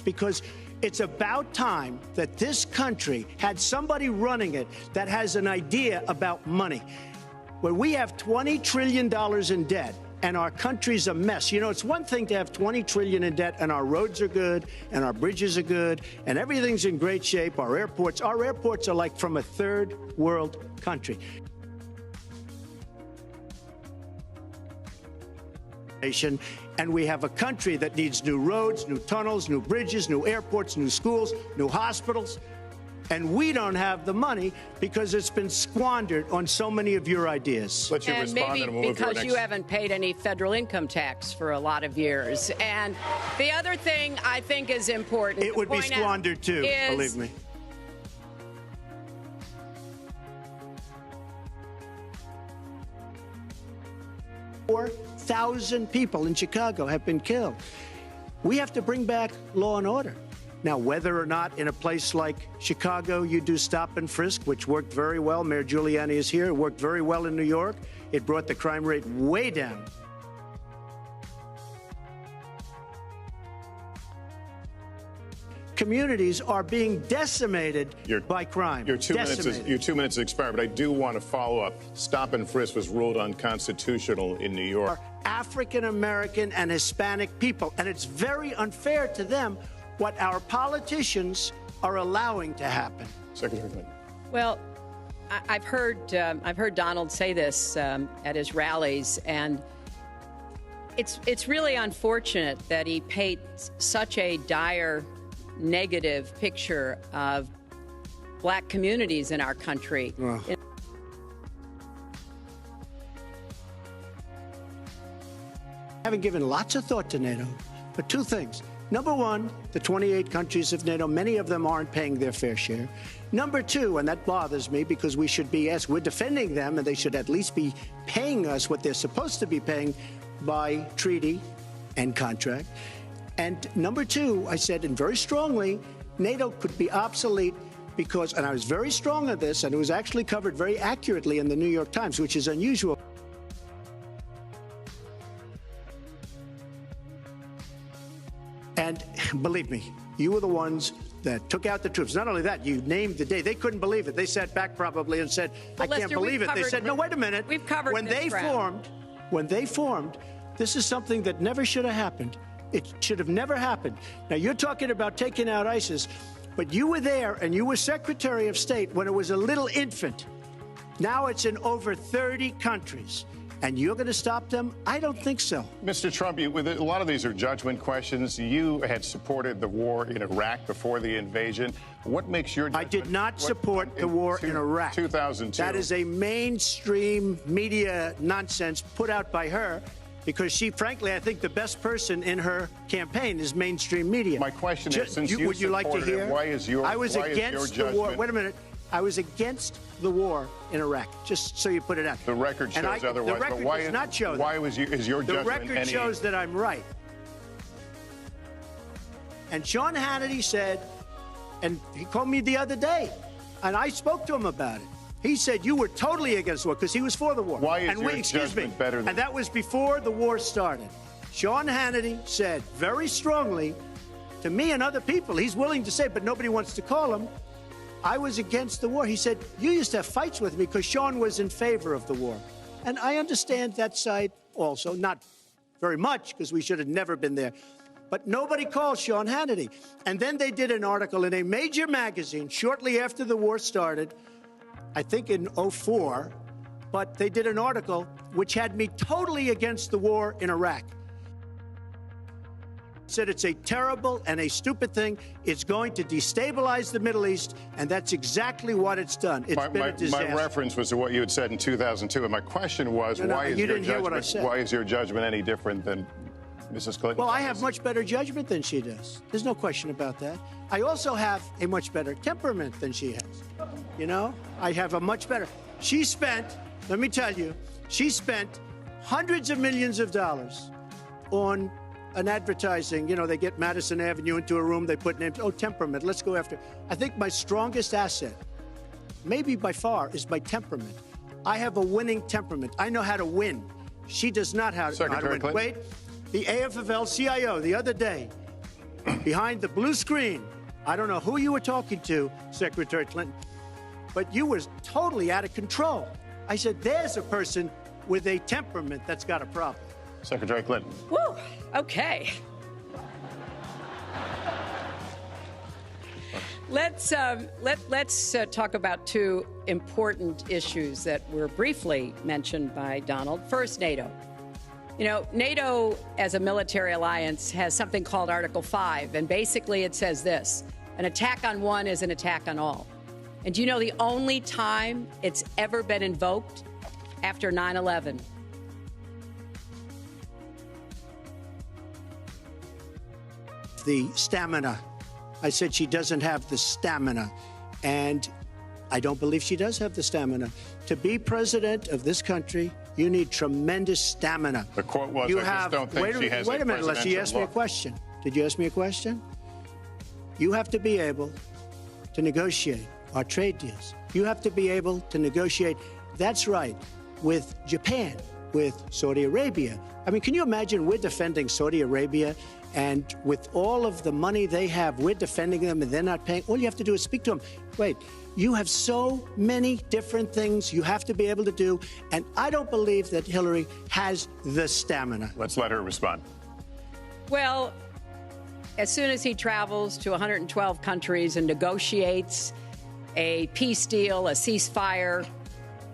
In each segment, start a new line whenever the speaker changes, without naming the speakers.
It's because it's about time that this country had somebody running it that has an idea about money. When we have $20 trillion in debt and our country's a mess. You know, it's one thing to have $20 trillion in debt and our roads are good and our bridges are good and everything's in great shape. Our airports are like from a third world country. And we have a country that needs new roads, new tunnels, new bridges, new airports, new schools, new hospitals. And we don't have the money because it's been squandered on so many of your ideas.
Let you
and
respond
maybe
and we'll
because you haven't paid any federal income tax for a lot of years. And the other thing I think is important.
It would be squandered too, believe me. 4,000 people in Chicago have been killed. We have to bring back law and order. Now, whether or not in a place like Chicago you do stop and frisk, which worked very well, Mayor Giuliani is here, it worked very well in New York. It brought the crime rate way down. Communities are being decimated by crime.
Your 2 minutes expired, but I do want to follow up. Stop and frisk was ruled unconstitutional in New York.
African American and Hispanic people, and it's very unfair to them what our politicians are allowing to happen.
Secretary Clinton.
Well, I've heard Donald say this at his rallies, and it's really unfortunate that he paints such a dire, negative picture of black communities in our country.
I haven't given lots of thought to NATO, but two things. Number one, the 28 countries of NATO, many of them aren't paying their fair share. Number two, and that bothers me because we should be, as we're defending them, and they should at least be paying us what they're supposed to be paying by treaty and contract. And number two, I said, and very strongly, NATO could be obsolete because, and I was very strong on this, and it was actually covered very accurately in the New York Times, which is unusual. And believe me, you were the ones that took out the troops. Not only that, you named the day. They couldn't believe it. They sat back probably and said, I can't believe it. They said, no, wait a minute.
We've covered
when they formed, this is something that never should have happened. It should have never happened. Now, you're talking about taking out ISIS, but you were there and you were Secretary of State when it was a little infant. Now it's in over 30 countries. And you're going to stop them? I don't think so.
Mr. Trump, a lot of these are judgment questions. You had supported the war in Iraq before the invasion. What makes your judgment?
I did not support the war in Iraq.
2002.
That is a mainstream media nonsense put out by her because she, frankly, I think the best person in her campaign is mainstream media.
My question is, since you
would you like to hear?
Why is your
I was against the war. Wait a minute. I was against the war in Iraq, just so you put it out.
The record shows otherwise.
The record does not show that.
Why is your judgment
The record shows that I'm right. And Sean Hannity said, and he called me the other day, and I spoke to him about it. He said you were totally against the war because he was for the war.
Why is your judgment better than...
And that was before the war started. Sean Hannity said very strongly to me and other people, he's willing to say, but nobody wants to call him, I was against the war. He said, you used to have fights with me because Sean was in favor of the war. And I understand that side also, not very much because we should have never been there. But nobody called Sean Hannity. And then they did an article in a major magazine shortly after the war started, I think in '04, but they did an article which had me totally against the war in Iraq. Said it's a terrible and a stupid thing. It's going to destabilize the Middle East, and that's exactly what it's done. It's been a disaster.
My reference was to what you had said in 2002, and my question was, why is your judgment any different than Mrs. Clinton?
Well, I have much better judgment than she does. There's no question about that. I also have a much better temperament than she has. You know, I have a much better. She spent, let me tell you, she spent hundreds of millions of dollars on an advertising, you know, they get Madison Avenue into a room, they put names, oh, temperament, let's go after. I think my strongest asset, maybe by far, is my temperament. I have a winning temperament. I know how to win. She does not know how to win.
Clinton.
Wait, the AFL-CIO the other day behind the blue screen. I don't know who you were talking to, Secretary Clinton, but you were totally out of control. I said, there's a person with a temperament that's got a problem.
Secretary Clinton.
Woo, okay. Let's talk about two important issues that were briefly mentioned by Donald. First, NATO. You know, NATO as a military alliance has something called Article 5, and basically it says this: an attack on one is an attack on all. And do you know the only time it's ever been invoked? After 9/11.
The stamina. I said she doesn't have the stamina, and I don't believe she does have the stamina. To be president of this country, you need tremendous stamina.
The quote was, I just don't think she has
wait a minute, Leslie, you asked me a question. Did you ask me a question? You have to be able to negotiate our trade deals. You have to be able to negotiate, that's right, with Japan, with Saudi Arabia. I mean, can you imagine we're defending Saudi Arabia, and with all of the money they have, we're defending them and they're not paying? All you have to do is speak to them. Wait, you have so many different things you have to be able to do, and I don't believe that Hillary has the stamina.
Let's let her respond.
Well, as soon as he travels to 112 countries and negotiates a peace deal, a ceasefire,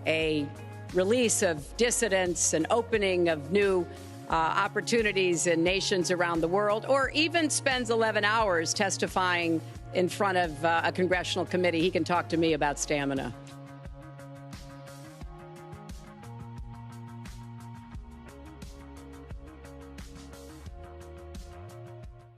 a release of dissidents, an opening of new opportunities in nations around the world, or even spends 11 hours testifying in front of a congressional committee, he can talk to me about stamina.